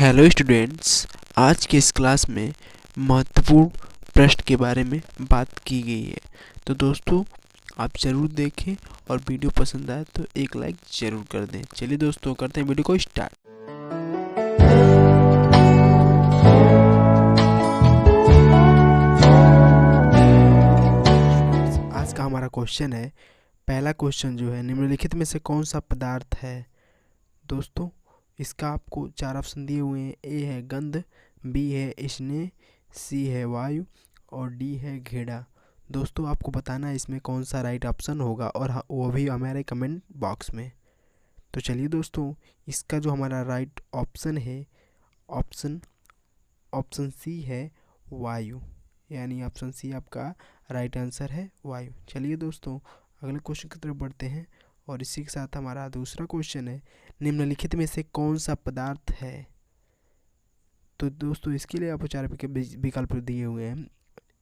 Hello students, आज के इस क्लास में महत्वपूर्ण प्रश्न के बारे में बात की गई है। तो दोस्तों, आप ज़रूर देखें और वीडियो पसंद आए तो एक लाइक ज़रूर कर दें। चलिए दोस्तों, करते हैं वीडियो को स्टार्ट। आज का हमारा क्वेश्चन है, पहला क्वेश्चन जो है, निम्नलिखित में से कौन सा पदार्थ है। दोस्तों, इसका आपको चार ऑप्शन दिए हुए हैं। ए है गंध, बी है स्नेह, सी है वायु और डी है घेड़ा। दोस्तों, आपको बताना है इसमें कौन सा राइट ऑप्शन होगा और वो भी हमारे कमेंट बॉक्स में। तो चलिए दोस्तों, इसका जो हमारा राइट ऑप्शन है, ऑप्शन ऑप्शन सी है वायु, यानी ऑप्शन सी आपका राइट आंसर है वायु। चलिए दोस्तों, अगले क्वेश्चन की तरफ बढ़ते हैं और इसी के साथ हमारा दूसरा क्वेश्चन है, निम्नलिखित में से कौन सा पदार्थ है। तो दोस्तों, इसके लिए आपको चार विकल्प दिए हुए हैं।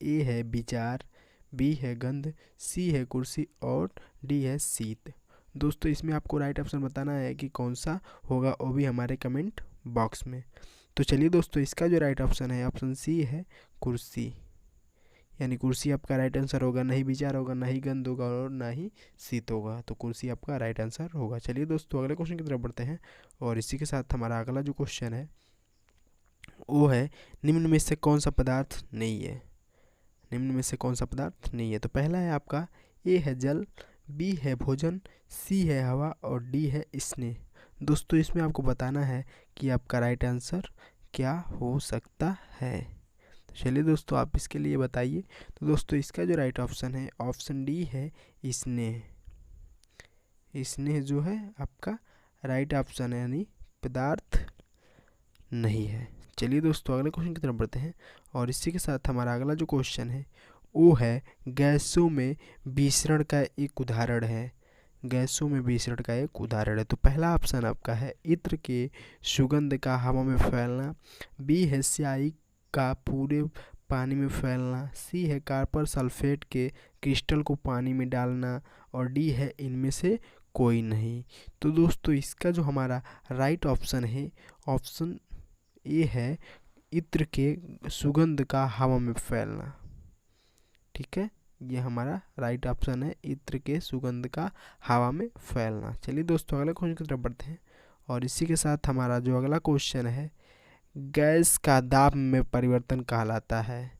ए है विचार, बी है गंध, सी है कुर्सी और डी है शीत। दोस्तों, इसमें आपको राइट ऑप्शन बताना है कि कौन सा होगा, वो भी हमारे कमेंट बॉक्स में। तो चलिए दोस्तों, इसका जो राइट ऑप्शन है, ऑप्शन सी है कुर्सी, यानी कुर्सी आपका राइट आंसर होगा। नहीं विचार होगा, ना ही गंध होगा और ना ही शीत होगा, तो कुर्सी आपका राइट आंसर होगा। चलिए दोस्तों, अगले क्वेश्चन की तरफ बढ़ते हैं और इसी के साथ हमारा अगला जो क्वेश्चन है वो है, निम्न में से कौन सा पदार्थ नहीं है। निम्न में से कौन सा पदार्थ नहीं है। तो पहला है आपका, ए है जल, बी है भोजन, सी है हवा और डी है स्नेह। दोस्तों, इसमें आपको बताना है कि आपका राइट आंसर क्या हो सकता है। तो चलिए दोस्तों, आप इसके लिए बताइए। तो दोस्तों, इसका जो राइट ऑप्शन है, ऑप्शन डी है स्नेह। स्नेह जो है आपका राइट ऑप्शन है, यानी पदार्थ नहीं है। चलिए दोस्तों, अगले क्वेश्चन की तरफ बढ़ते हैं और इसी के साथ हमारा अगला जो क्वेश्चन है वो है, गैसों में विसरण का एक उदाहरण है। गैसों में विसरण का एक उदाहरण है। तो पहला ऑप्शन आपका है इत्र के सुगंध का हवा में फैलना, बी है स्याही का पूरे पानी में फैलना, सी है कॉपर सल्फेट के क्रिस्टल को पानी में डालना और डी है इनमें से कोई नहीं। तो दोस्तों, इसका जो हमारा राइट ऑप्शन है, ऑप्शन ए है इत्र के सुगंध का हवा में फैलना। ठीक है, ये हमारा राइट ऑप्शन है, इत्र के सुगंध का हवा में फैलना। चलिए दोस्तों, अगले क्वेश्चन की तरफ बढ़ते हैं और इसी के साथ हमारा जो अगला क्वेश्चन है, गैस का दाब में परिवर्तन कहलाता है।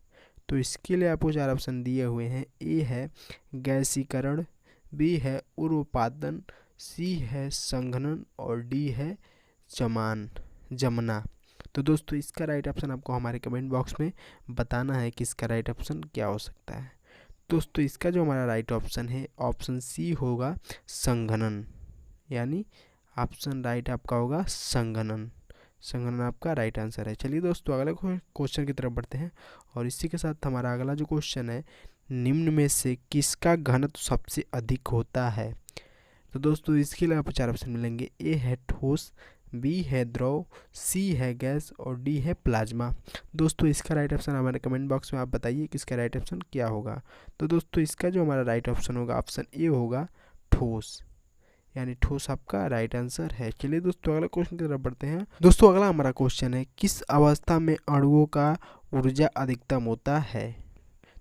तो इसके लिए आपको चार ऑप्शन दिए हुए हैं। ए है गैसीकरण, बी है उर्वपातन, सी है संघनन और डी है जमना। तो दोस्तों, इसका राइट ऑप्शन आपको हमारे कमेंट बॉक्स में बताना है कि इसका राइट ऑप्शन क्या हो सकता है। दोस्तों, इसका जो हमारा राइट ऑप्शन है, ऑप्शन सी होगा संघनन, यानी ऑप्शन राइट आपका होगा संघनन। संघनन आपका राइट आंसर है। चलिए दोस्तों, अगले क्वेश्चन की तरफ बढ़ते हैं और इसी के साथ हमारा अगला जो क्वेश्चन है, निम्न में से किसका घनत्व सबसे अधिक होता है। तो दोस्तों, इसके लिए आपको चार ऑप्शन मिलेंगे। ए है ठोस, बी है द्रव, सी है गैस और डी है प्लाज्मा। दोस्तों, इसका राइट ऑप्शन हमारे कमेंट बॉक्स में आप बताइए कि इसका राइट ऑप्शन क्या होगा। तो दोस्तों, इसका जो हमारा राइट ऑप्शन होगा, ऑप्शन ए होगा ठोस, यानी ठोस आपका राइट आंसर है। चलिए दोस्तों, अगला क्वेश्चन की तरफ बढ़ते हैं। दोस्तों, अगला हमारा क्वेश्चन है, किस अवस्था में अणुओं का ऊर्जा अधिकतम होता है।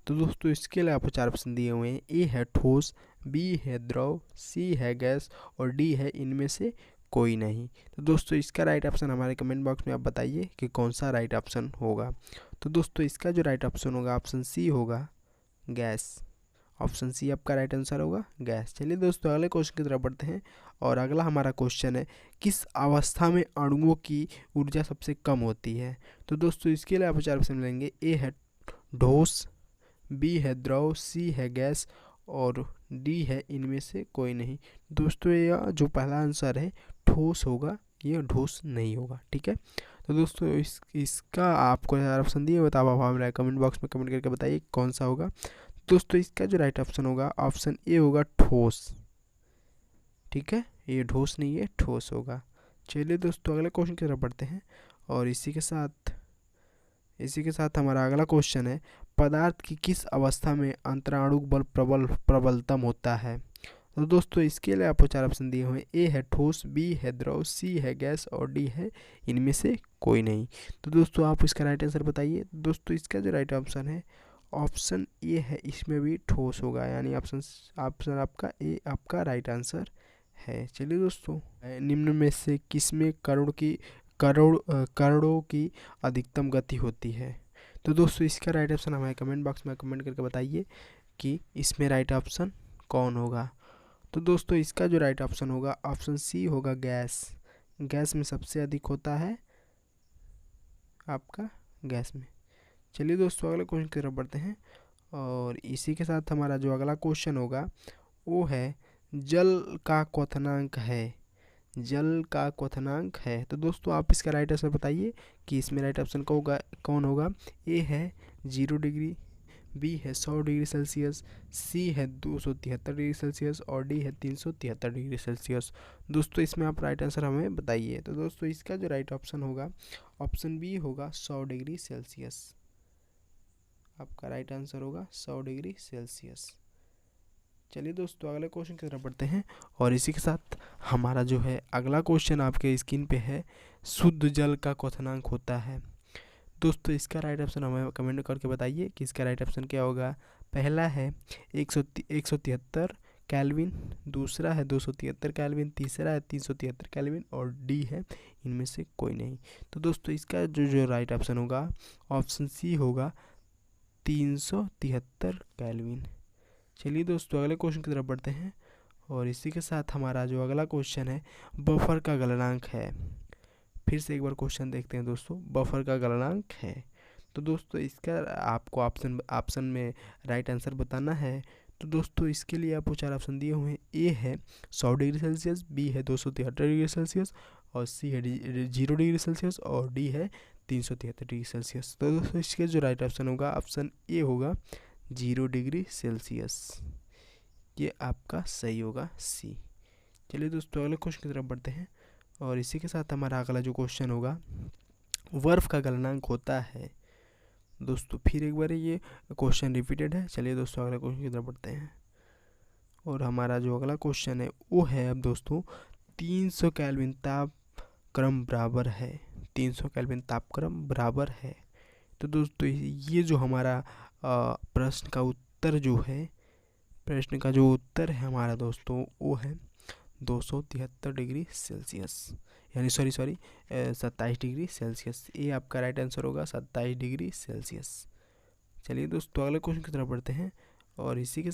तो दोस्तों, इसके लिए आपको चार ऑप्शन दिए हुए हैं। ए है ठोस, बी है द्रव, सी है गैस और डी है इनमें से कोई नहीं। तो दोस्तों, इसका राइट ऑप्शन हमारे कमेंट बॉक्स में आप बताइए कि कौन सा राइट ऑप्शन होगा। तो दोस्तों, इसका जो राइट ऑप्शन होगा, ऑप्शन सी होगा गैस। ऑप्शन सी आपका राइट आंसर होगा गैस। चलिए दोस्तों, अगले क्वेश्चन की तरफ बढ़ते हैं और अगला हमारा क्वेश्चन है, किस अवस्था में अणुओं की ऊर्जा सबसे कम होती है। तो दोस्तों, इसके लिए आप चार ऑप्शन मिलेंगे। ए है ठोस, बी है द्रव, सी है गैस और डी है इनमें से कोई नहीं। दोस्तों, यह जो पहला आंसर है ठोस होगा, ये ठोस नहीं होगा। ठीक है, तो दोस्तों, इसका आपको चार ऑप्शन दिए हुए, तो आप हमारे कमेंट बॉक्स में कमेंट करके बताइए कौन सा होगा। दोस्तों, इसका जो राइट ऑप्शन होगा, ऑप्शन ए होगा ठोस। ठीक है, ये ठोस नहीं है, ठोस होगा। चलिए दोस्तों, अगले क्वेश्चन की तरफ बढ़ते हैं और इसी के साथ हमारा अगला क्वेश्चन है, पदार्थ की किस अवस्था में अंतराणु बल प्रबलतम होता है। तो दोस्तों इसके लिए आपको 4 ऑप्शन दिए हुए हैं, ए है ठोस, बी है द्रव, सी है गैस और डी है इनमें से कोई नहीं। तो दोस्तों आप इसका राइट आंसर बताइए। दोस्तों इसका जो राइट ऑप्शन है ऑप्शन ए है, इसमें भी ठोस होगा, यानी ऑप्शन आपका ए आपका राइट आंसर है। चलिए दोस्तों, निम्न में से किसमें करोड़ों की अधिकतम गति होती है। तो दोस्तों इसका राइट ऑप्शन हमें कमेंट बॉक्स में कमेंट करके बताइए कि इसमें राइट ऑप्शन कौन होगा। तो दोस्तों इसका जो राइट ऑप्शन होगा ऑप्शन सी होगा, गैस। गैस में सबसे अधिक होता है आपका गैस में। चलिए दोस्तों अगले क्वेश्चन की तरफ बढ़ते हैं, और इसी के साथ हमारा जो अगला क्वेश्चन होगा वो है जल का क्वथनांक है। जल का क्वथनांक है। तो दोस्तों आप इसका राइट आंसर बताइए कि इसमें राइट ऑप्शन कौन होगा। ए है 0 डिग्री, बी है 100 डिग्री सेल्सियस, सी है 273 डिग्री सेल्सियस और डी है 373 डिग्री सेल्सियस। दोस्तों इसमें आप राइट आंसर हमें बताइए। तो दोस्तों इसका जो राइट ऑप्शन होगा ऑप्शन बी होगा 100 डिग्री सेल्सियस। आपका राइट आंसर होगा 100 डिग्री सेल्सियस। चलिए दोस्तों अगले क्वेश्चन की तरफ बढ़ते हैं, और इसी के साथ हमारा जो है अगला क्वेश्चन आपके स्क्रीन पे है, शुद्ध जल का क्वथनांक होता है। दोस्तों इसका राइट ऑप्शन हमें कमेंट करके बताइए कि इसका राइट ऑप्शन क्या होगा। पहला है 173 केल्विन, दूसरा है 273 केल्विन, तीसरा है 373 केल्विन और डी है इनमें से कोई नहीं। तो दोस्तों इसका जो राइट ऑप्शन होगा ऑप्शन सी होगा 373 केल्विन। चलिए दोस्तों अगले क्वेश्चन की तरफ बढ़ते हैं, और इसी के साथ हमारा जो अगला क्वेश्चन है बफर का गलनांक है। फिर से एक बार क्वेश्चन देखते हैं दोस्तों, बफर का गलनांक है। तो दोस्तों इसका आपको ऑप्शन में राइट आंसर बताना है। तो दोस्तों इसके लिए आपको 4 ऑप्शन दिए हुए हैं। ए है 100 डिग्री सेल्सियस, बी है 273 डिग्री सेल्सियस और सी है 0 डिग्री सेल्सियस और डी है 373 डिग्री सेल्सियस। तो दोस्तों इसके जो राइट ऑप्शन होगा ऑप्शन ए होगा 0 डिग्री सेल्सियस। ये आपका सही होगा सी। चलिए दोस्तों अगले क्वेश्चन की तरफ बढ़ते हैं, और इसी के साथ हमारा अगला जो क्वेश्चन होगा बर्फ का गलनांक होता है। दोस्तों फिर एक बार ये क्वेश्चन रिपीटेड है। चलिए दोस्तों अगला क्वेश्चन की तरफ बढ़ते हैं, और हमारा जो अगला क्वेश्चन है वो है अब दोस्तों 300 केल्विन तापक्रम बराबर है। 300 केल्विन तापक्रम बराबर है। तो दोस्तों ये जो हमारा प्रश्न का उत्तर है हमारा दोस्तों वो है 273 डिग्री सेल्सियस, यानी सॉरी 27 डिग्री सेल्सियस। ये आपका राइट आंसर होगा 27 डिग्री सेल्सियस। चलिए दोस्तों अगले क्वेश्चन की तरफ बढ़ते हैं, और इसी के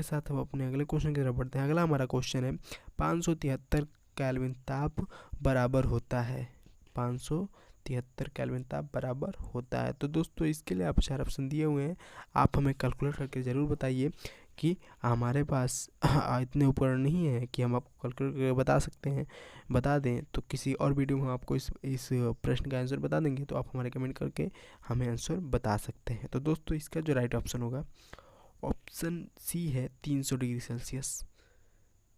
साथ हम अपने अगले क्वेश्चन की तरफ बढ़ते हैं। अगला हमारा क्वेश्चन है 573 केल्विन ताप बराबर होता है। 573 केल्विन ताप बराबर होता है। तो दोस्तों इसके लिए आप 4 ऑप्शन दिए हुए हैं, आप हमें कैलकुलेट करके ज़रूर बताइए कि हमारे पास इतने उपकरण नहीं है कि हम आपको कैलकुलेट करके बता दें। तो किसी और वीडियो में हम आपको इस प्रश्न का आंसर बता देंगे, तो आप हमारे कमेंट करके हमें आंसर बता सकते हैं। तो दोस्तों इसका जो राइट ऑप्शन होगा ऑप्शन सी है 300 डिग्री सेल्सियस।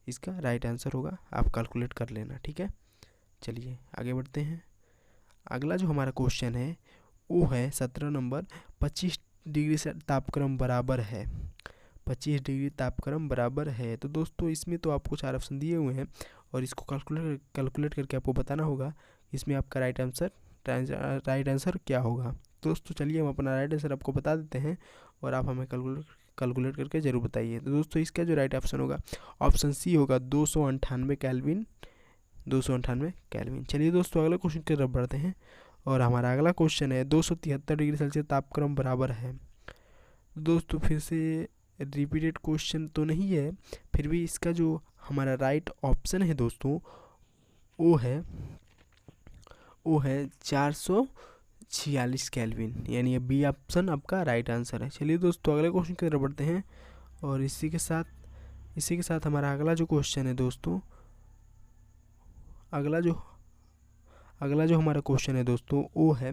इसका राइट आंसर होगा, आप कैलकुलेट कर लेना, ठीक है। चलिए आगे बढ़ते हैं। अगला जो हमारा क्वेश्चन है वो है 17 नंबर, 25 डिग्री से तापक्रम बराबर है। 25 डिग्री तापक्रम बराबर है। तो दोस्तों इसमें तो आपको 4 ऑप्शन दिए हुए हैं, और इसको कैलकुलेट करके आपको बताना होगा इसमें आपका राइट आंसर क्या होगा। दोस्तों चलिए हम अपना राइट आंसर आपको बता देते हैं, और आप हमें कैलकुलेट करके ज़रूर बताइए। तो दोस्तों इसका जो राइट ऑप्शन होगा ऑप्शन सी होगा 298 केल्विन। 298 केल्विन। चलिए दोस्तों अगले क्वेश्चन की तरफ बढ़ते हैं, और हमारा अगला क्वेश्चन है 273 डिग्री सेल्सियस तापक्रम बराबर है। दोस्तों फिर से रिपीटेड क्वेश्चन तो नहीं है, फिर भी इसका जो हमारा राइट ऑप्शन है दोस्तों वो है 446 केल्विन, यानी बी ऑप्शन आपका राइट आंसर है। चलिए दोस्तों अगले क्वेश्चन की तरफ बढ़ते हैं, और इसी के साथ हमारा अगला जो क्वेश्चन है दोस्तों, अगला जो हमारा क्वेश्चन है दोस्तों वो है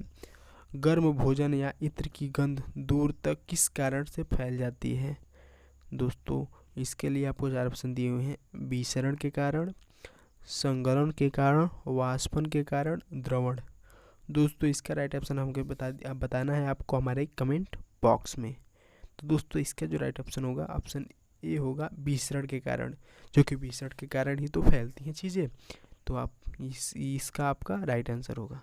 गर्म भोजन या इत्र की गंध दूर तक किस कारण से फैल जाती है। दोस्तों इसके लिए आपको 4 ऑप्शन दिए हुए हैं। विसरण के कारण, संगलन के कारण, वाष्पन के कारण, द्रवण। दोस्तों इसका राइट ऑप्शन हमको बताना है आपको हमारे कमेंट बॉक्स में। तो दोस्तों इसका जो राइट ऑप्शन होगा ऑप्शन ए होगा विसरण के कारण, जो कि विसरण के कारण ही तो फैलती हैं चीज़ें। तो आप इसका आपका राइट आंसर होगा।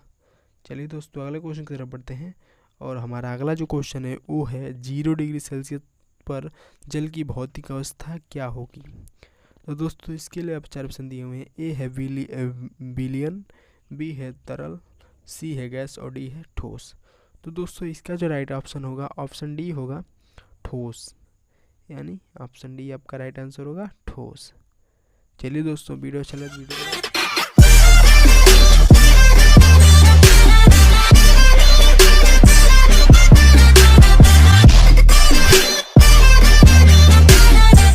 चलिए दोस्तों अगले क्वेश्चन की तरफ बढ़ते हैं, और हमारा अगला जो क्वेश्चन है वो है 0 डिग्री सेल्सियस पर जल की भौतिक अवस्था क्या होगी। तो दोस्तों इसके लिए आप 4 ऑप्शन दिए हुए हैं। ए है विलियन, बी है तरल, सी है गैस और डी है ठोस। तो दोस्तों इसका जो राइट ऑप्शन होगा ऑप्शन डी होगा, ठोस, यानी ऑप्शन डी आपका राइट आंसर होगा, ठोस। चलिए दोस्तों वीडियो अच्छा लगा वीडियो